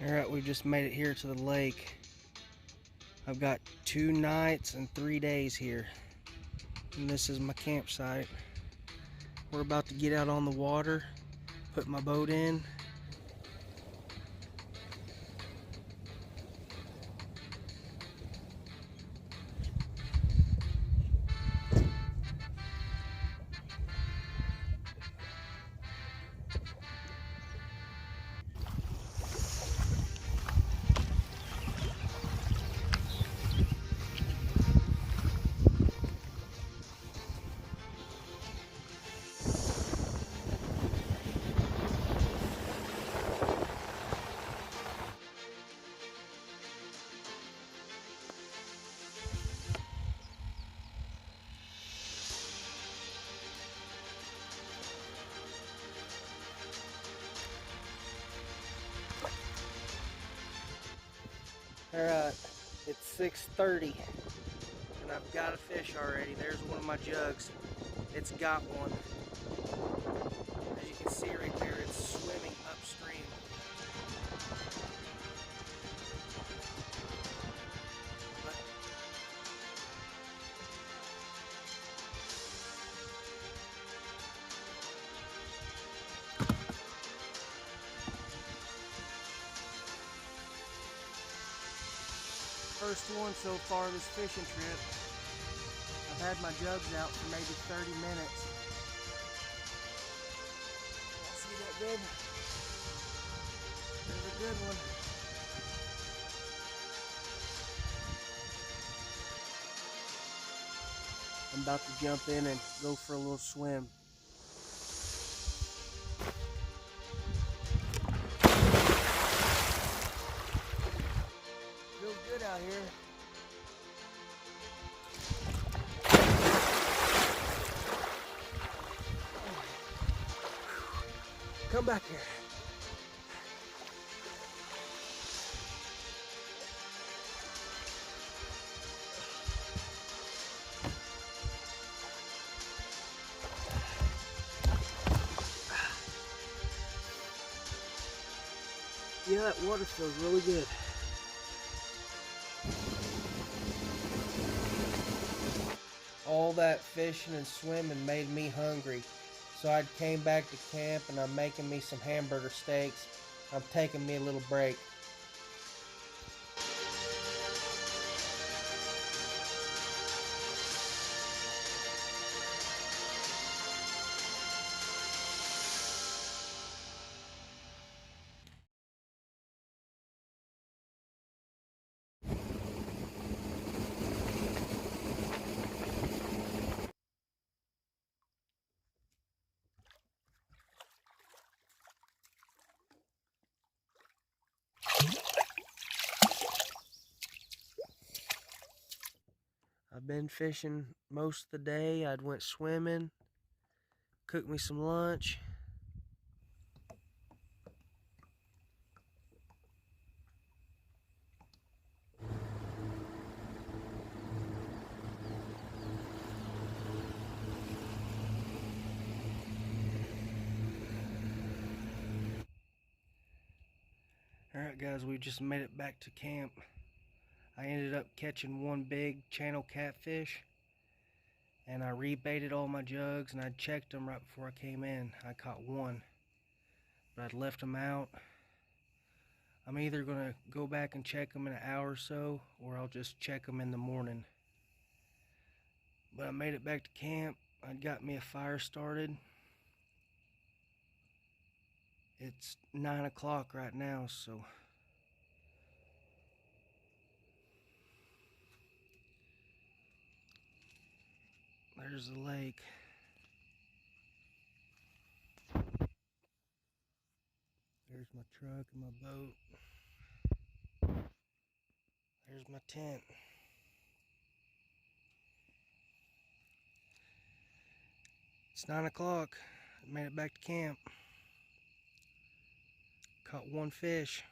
Alright, we just made it here to the lake. I've got 2 nights and 3 days here. And this is my campsite. We're about to get out on the water, put my boat in. Alright, it's 6:30 and I've got a fish already. There's one of my jugs. It's got one. As you can see right there, it's swimming upstream. First one so far this fishing trip. I've had my jugs out for maybe 30 minutes. See that good? There's a good one. I'm about to jump in and go for a little swim. Feels good out here. Come back here. Yeah, that water feels really good. All that fishing and swimming made me hungry. So I came back to camp and I'm making me some hamburger steaks. I'm taking me a little break. I've been fishing most of the day. I went swimming, cooked me some lunch. Alright guys, we just made it back to camp. I ended up catching one big channel catfish. And I rebaited all my jugs and I checked them right before I came in. I caught one, but I'd left them out. I'm either going to go back and check them in an hour or so, or I'll just check them in the morning. But I made it back to camp. I got me a fire started. It's 9 o'clock right now, so there's the lake. There's my truck and my boat. There's my tent. It's 9 o'clock. I made it back to camp. Caught one fish.